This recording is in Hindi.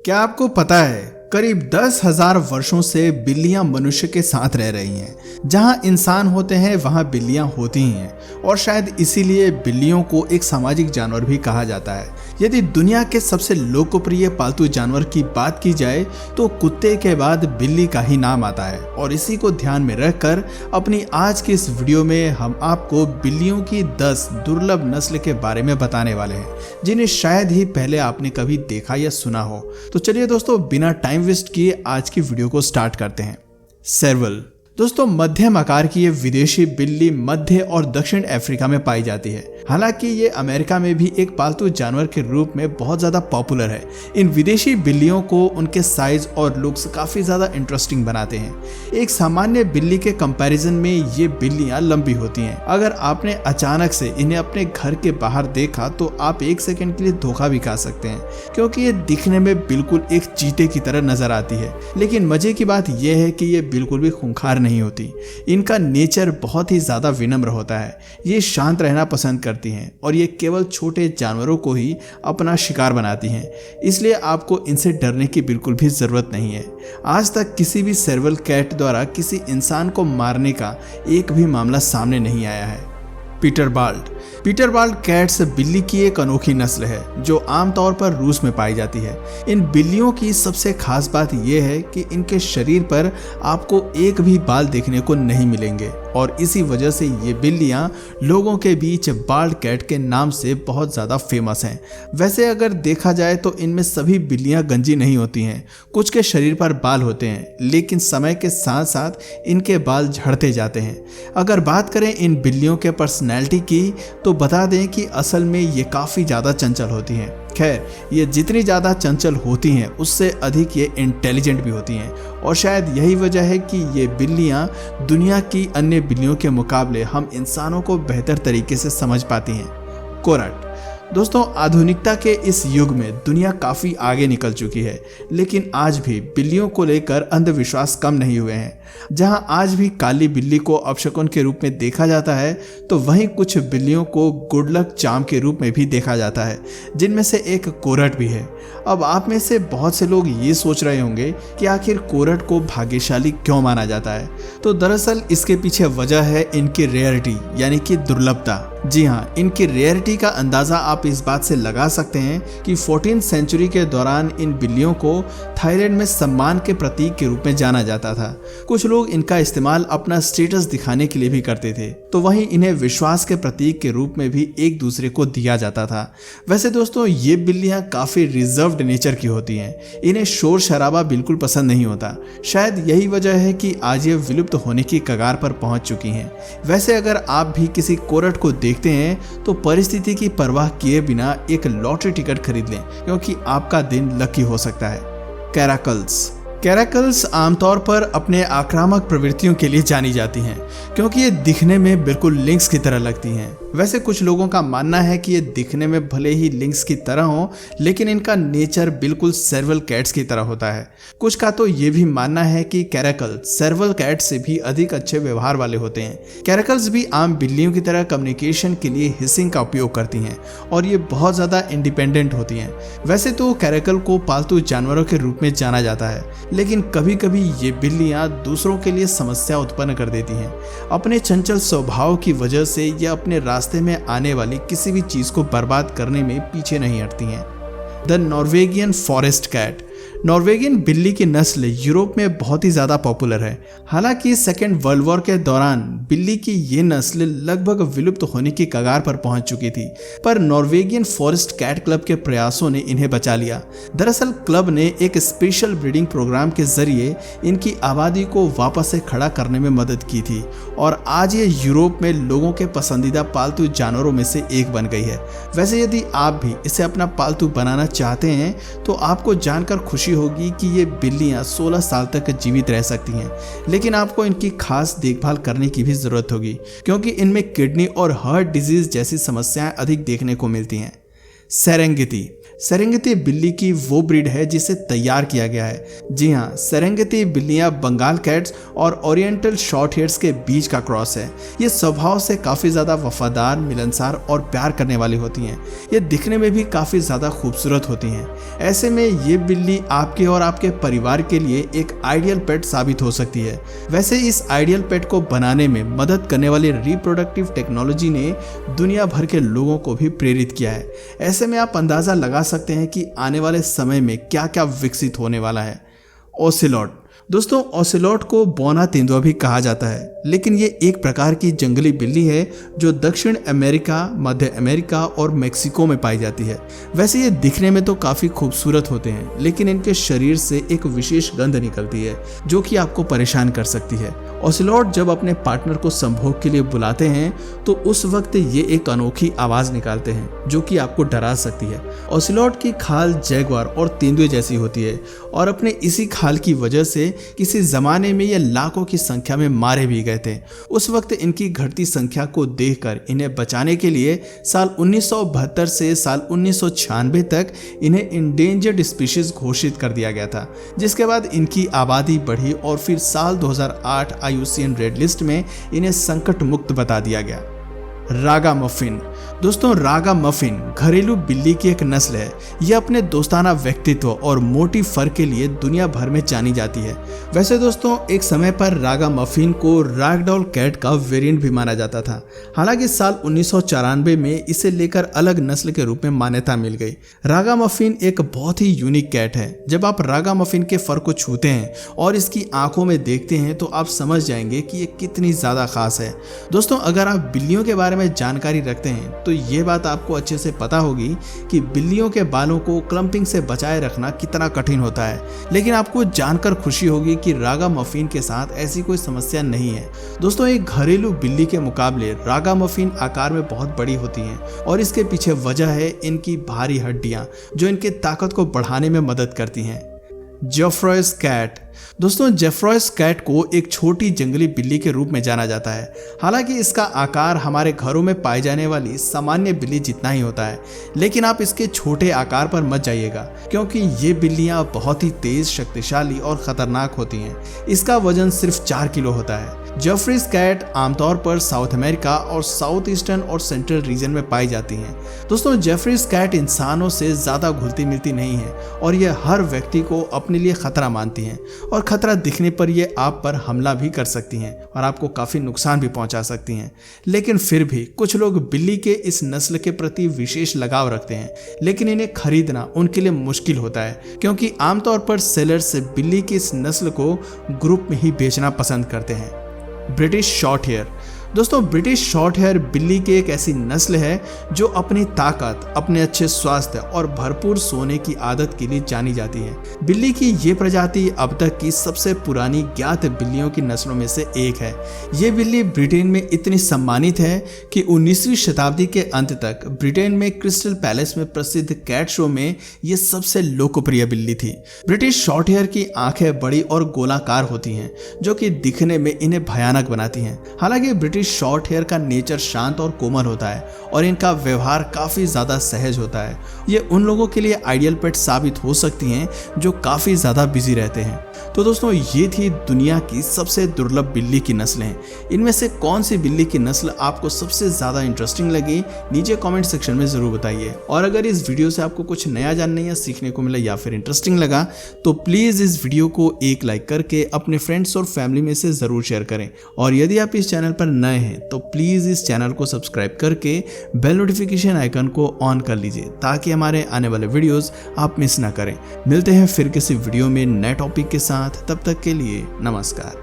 क्या आपको पता है करीब 10,000 वर्षों से बिल्लियां मनुष्य के साथ रह रही हैं। जहां इंसान होते हैं वहां बिल्लियां होती ही हैं और शायद इसीलिए बिल्लियों को एक सामाजिक जानवर भी कहा जाता है। यदि दुनिया के सबसे लोकप्रिय पालतू जानवर की बात की जाए तो कुत्ते के बाद बिल्ली का ही नाम आता है और इसी को ध्यान में रखकर अपनी आज की इस वीडियो में हम आपको बिल्लियों की 10 दुर्लभ नस्ल के बारे में बताने वाले हैं जिन्हें शायद ही पहले आपने कभी देखा या सुना हो। तो चलिए दोस्तों, बिना टाइम वेस्ट किए आज की वीडियो को स्टार्ट करते हैं। सेर्वल दोस्तों, मध्यम आकार की ये विदेशी बिल्ली मध्य और दक्षिण अफ्रीका में पाई जाती है। हालांकि ये अमेरिका में भी एक पालतू जानवर के रूप में बहुत ज्यादा पॉपुलर है। इन विदेशी बिल्लियों को उनके साइज और लुक्स काफी ज्यादा इंटरेस्टिंग बनाते हैं। एक सामान्य बिल्ली के कंपैरिजन में ये बिल्लियां लंबी होती हैं। अगर आपने अचानक से इन्हें अपने घर के बाहर देखा तो आप एक सेकंड के लिए धोखा भी खा सकते हैं, क्योंकि ये दिखने में बिल्कुल एक चीते की तरह नजर आती है। लेकिन मजे की बात यह है कि ये बिल्कुल भी खूंखार नहीं होती। इनका नेचर बहुत ही ज्यादा विनम्र होता है। ये शांत रहना पसंद करती हैं और ये केवल छोटे जानवरों को ही अपना शिकार बनाती हैं, इसलिए आपको इनसे डरने की बिल्कुल भी जरूरत नहीं है। आज तक किसी भी सेर्वल कैट द्वारा किसी इंसान को मारने का एक भी मामला सामने नहीं आया है। पीटरबाल्ड कैट्स बिल्ली की एक अनोखी नस्ल है जो आमतौर पर रूस में पाई जाती है। इन बिल्लियों की सबसे खास बात यह है कि इनके शरीर पर आपको एक भी बाल देखने को नहीं मिलेंगे और इसी वजह से ये बिल्लियां लोगों के बीच बाल्ड कैट के नाम से बहुत ज़्यादा फेमस हैं। वैसे अगर देखा जाए तो इनमें सभी बिल्लियां गंजी नहीं होती हैं। कुछ के शरीर पर बाल होते हैं, लेकिन समय के साथ साथ इनके बाल झड़ते जाते हैं। अगर बात करें इन बिल्लियों के पर्सनैलिटी की तो बता दें कि असल में ये काफ़ी ज़्यादा चंचल होती हैं। खैर, ये जितनी ज़्यादा चंचल होती हैं उससे अधिक ये इंटेलिजेंट भी होती हैं और शायद यही वजह है कि ये बिल्लियां दुनिया की अन्य बिल्लियों के मुकाबले हम इंसानों को बेहतर तरीके से समझ पाती हैं। कोरट दोस्तों, आधुनिकता के इस युग में दुनिया काफ़ी आगे निकल चुकी है, लेकिन आज भी बिल्लियों को लेकर अंधविश्वास कम नहीं हुए हैं। जहां आज भी काली बिल्ली को अपशकुन के रूप में देखा जाता है तो वहीं कुछ बिल्लियों को गुड लक चार्म के रूप में भी देखा जाता है, जिनमें से एक कोरट भी है। अब आप में से बहुत से लोग ये सोच रहे होंगे कि आखिर कोरट को भाग्यशाली क्यों माना जाता है। तो दरअसल इसके पीछे वजह है इनकी रेयरिटी यानी कि दुर्लभता। जी हाँ, इनकी रेयरिटी का अंदाज़ा आप इस बात से लगा सकते हैं कि 14वीं सेंचुरी के दौरान इन बिल्लियों को थाईलैंड में सम्मान के प्रतीक के रूप में जाना जाता था। कुछ लोग इनका इस्तेमाल अपना स्टेटस दिखाने के लिए भी करते थे, तो वहीं इन्हें विश्वास के प्रतीक के रूप में भी एक दूसरे को दिया जाता था। वैसे दोस्तों, ये बिल्लियां काफ़ी रिजर्व्ड नेचर की होती हैं। इन्हें शोर शराबा बिल्कुल पसंद नहीं होता। शायद यही वजह है कि आज ये विलुप्त होने की कगार पर पहुंच चुकी हैं। वैसे अगर आप भी किसी कोरट को देखते हैं तो परिस्थिति की परवाह किए बिना एक लॉटरी टिकट खरीद लें, क्योंकि आपका दिन लकी हो सकता है। कैराकल्स आमतौर पर अपने आक्रामक प्रवृत्तियों के लिए जानी जाती हैं, क्योंकि ये दिखने में बिल्कुल लिंक्स की तरह लगती हैं। वैसे कुछ लोगों का मानना है कि ये दिखने में भले ही लिंक्स की तरह हो, लेकिन इनका नेचर बिल्कुल सेर्वल कैट्स की तरह होता है। कुछ का तो ये भी मानना है कि कैराकल सेर्वल कैट से भी अधिक अच्छे व्यवहार वाले होते हैं। कैराकल्स भी आम बिल्लियों की तरह कम्युनिकेशन के लिए हिसिंग का उपयोग करती हैं और ये बहुत ज़्यादा इंडिपेंडेंट होती हैं। वैसे तो कैराकल को पालतू जानवरों के रूप में जाना जाता है, लेकिन कभी कभी ये बिल्लियां दूसरों के लिए समस्या उत्पन्न कर देती हैं। अपने चंचल स्वभाव की वजह से ये अपने रास्ते में आने वाली किसी भी चीज को बर्बाद करने में पीछे नहीं हटती हैं। The Norwegian forest cat Norwegian बिल्ली की नस्ल यूरोप में बहुत ही ज़्यादा पॉपुलर है। हालांकि सेकेंड वर्ल्ड वॉर के दौरान बिल्ली की ये नस्ल लगभग विलुप्त होने की कगार पर पहुंच चुकी थी, पर नॉर्वेगियन फॉरेस्ट कैट क्लब के प्रयासों ने इन्हें बचा लिया। दरअसल क्लब ने एक स्पेशल ब्रीडिंग प्रोग्राम के जरिए इनकी आबादी को वापस से खड़ा करने में मदद की थी और आज ये यूरोप में लोगों के पसंदीदा पालतू जानवरों में से एक बन गई है। वैसे यदि आप भी इसे अपना पालतू बनाना चाहते हैं तो आपको जानकर खुशी होगी कि ये बिल्लियां 16 साल तक जीवित रह सकती हैं, लेकिन आपको इनकी खास देखभाल करने की भी जरूरत होगी, क्योंकि इनमें किडनी और हार्ट डिजीज जैसी समस्याएं अधिक देखने को मिलती हैं। सेरेंगेटी सेरेंगेती बिल्ली की वो ब्रीड है जिसे तैयार किया गया है। जी हाँ, सेरेंगेती बिल्लियां बंगाल कैट्स और ओरिएंटल शॉर्ट हेयर्स के बीच का क्रॉस है। ये स्वभाव से काफ़ी ज़्यादा वफादार, मिलनसार और प्यार करने वाली होती हैं। ये दिखने में भी काफ़ी ज़्यादा खूबसूरत होती हैं। ऐसे में ये बिल्ली आपके और आपके परिवार के लिए एक आइडियल पेट साबित हो सकती है। वैसे इस आइडियल पेट को बनाने में मदद करने वाली रिप्रोडक्टिव टेक्नोलॉजी ने दुनिया भर के लोगों को भी प्रेरित किया है। ऐसे में आप अंदाज़ा लगा सकते हैं कि आने वाले समय में क्या क्या विकसित होने वाला है। ओसेलॉट दोस्तों, ओसेलॉट को बौना तेंदुआ भी कहा जाता है, लेकिन ये एक प्रकार की जंगली बिल्ली है जो दक्षिण अमेरिका, मध्य अमेरिका और मेक्सिको में पाई जाती है। वैसे ये दिखने में तो काफ़ी खूबसूरत होते हैं, लेकिन इनके शरीर से एक विशेष गंध निकलती है जो कि आपको परेशान कर सकती है। ओसेलॉट जब अपने पार्टनर को संभोग के लिए बुलाते हैं तो उस वक्त ये एक अनोखी आवाज़ निकालते हैं जो कि आपको डरा सकती है। ओसेलॉट की खाल जैगुआर और तेंदुए जैसी होती है और अपने इसी खाल की वजह से किसी ज़माने में ये लाखों की संख्या में मारे भी गए थे। उस वक्त इनकी घटती संख्या को देखकर इन्हें बचाने के लिए साल 1972 से साल 1996 तक इन्हें इंडेंजर्ड स्पीशीज घोषित कर दिया गया था, जिसके बाद इनकी आबादी बढ़ी और फिर साल 2008 IUCN रेड लिस्ट में इन्हें संकट मुक्त बता दिया गया। रागामफिन दोस्तों, रागामफिन घरेलू बिल्ली की एक नस्ल है। यह अपने दोस्ताना व्यक्तित्व और मोटी फर के लिए दुनिया भर में जानी जाती है। वैसे दोस्तों, एक समय पर रागामफिन को रैगडॉल कैट का वेरिएंट भी माना जाता था। हालांकि साल 1994 में इसे लेकर अलग नस्ल के रूप में मान्यता मिल गई। रागामफिन एक बहुत ही यूनिक कैट है। जब आप रागामफिन के फर को छूते हैं और इसकी आंखों में देखते हैं तो आप समझ जाएंगे कि ये कितनी ज़्यादा खास है। दोस्तों, अगर आप बिल्लियों के बारे में जानकारी रखते हैं तो ये बात आपको अच्छे से पता होगी कि बिल्लियों के बालों को क्लंपिंग से बचाए रखना कितना कठिन होता है। लेकिन आपको जानकर खुशी होगी कि रागामफिन के साथ ऐसी कोई समस्या नहीं है। दोस्तों, एक घरेलू बिल्ली के मुकाबले रागामफिन आकार में बहुत बड़ी होती हैं और इसके पीछे वजह है इनकी भारी हड्डियां जो इनकी ताकत को बढ़ाने में मदद करती हैं। जेफ्रॉयस कैट दोस्तों, जेफ्रॉयस कैट को एक छोटी जंगली बिल्ली के रूप में जाना जाता है। हालांकि इसका आकार हमारे घरों में पाई जाने वाली सामान्य बिल्ली जितना ही होता है, लेकिन आप इसके छोटे आकार पर मत जाइएगा क्योंकि ये बिल्लियां बहुत ही तेज, शक्तिशाली और खतरनाक होती हैं। इसका वजन सिर्फ 4 किलो होता है। जेफ्रॉयस कैट आमतौर पर साउथ अमेरिका और साउथ ईस्टर्न और सेंट्रल रीजन में पाई जाती हैं। दोस्तों, जेफ्रॉयस कैट इंसानों से ज़्यादा घुलती मिलती नहीं है और यह हर व्यक्ति को अपने लिए खतरा मानती हैं और खतरा दिखने पर ये आप पर हमला भी कर सकती हैं और आपको काफ़ी नुकसान भी पहुंचा सकती हैं। लेकिन फिर भी कुछ लोग बिल्ली के इस नस्ल के प्रति विशेष लगाव रखते हैं, लेकिन इन्हें खरीदना उनके लिए मुश्किल होता है क्योंकि आमतौर पर सेलर्स बिल्ली की इस नस्ल को ग्रुप में ही बेचना पसंद करते हैं। ब्रिटिश शॉर्ट हेयर दोस्तों, ब्रिटिश शॉर्ट हेयर बिल्ली की एक ऐसी नस्ल है जो अपनी ताकत, अपने अच्छे स्वास्थ्य और भरपूर सोने की आदत के लिए जानी जाती है। बिल्ली की ये प्रजाति अब तक की सबसे पुरानी ज्ञात बिल्लियों की नस्लों में से एक है। ये बिल्ली ब्रिटेन में इतनी सम्मानित है कि 19वीं शताब्दी के अंत तक ब्रिटेन में क्रिस्टल पैलेस में प्रसिद्ध कैट शो में ये सबसे लोकप्रिय बिल्ली थी। ब्रिटिश शॉर्ट हेयर की आंखें बड़ी और गोलाकार होती हैं जो कि दिखने में इन्हें भयानक बनाती हैं। हालांकि ब्रिटिश शॉर्ट हेयर का नेचर शांत और कोमल होता है और इनका व्यवहार काफी ज्यादा सहज होता है। ये उन लोगों के लिए आइडियल पेट साबित हो सकती हैं जो काफी ज्यादा बिजी रहते हैं। तो दोस्तों, ये थी दुनिया की सबसे दुर्लभ बिल्ली की नस्लें। इनमें से कौन सी बिल्ली की नस्ल आपको सबसे ज्यादा इंटरेस्टिंग लगी, नीचे कमेंट सेक्शन में जरूर बताइए। और अगर इस वीडियो से आपको कुछ नया जानने या सीखने को मिला या फिर इंटरेस्टिंग लगा तो प्लीज इस वीडियो को एक लाइक करके अपने फ्रेंड्स और फैमिली में से जरूर शेयर करें। और यदि आप इस चैनल पर नए हैं तो प्लीज इस चैनल को सब्सक्राइब करके बेल नोटिफिकेशन आइकन को ऑन कर लीजिए ताकि हमारे आने वाले वीडियोस आप मिस ना करें। मिलते हैं फिर किसी वीडियो में नए टॉपिक के साथ, तब तक के लिए नमस्कार।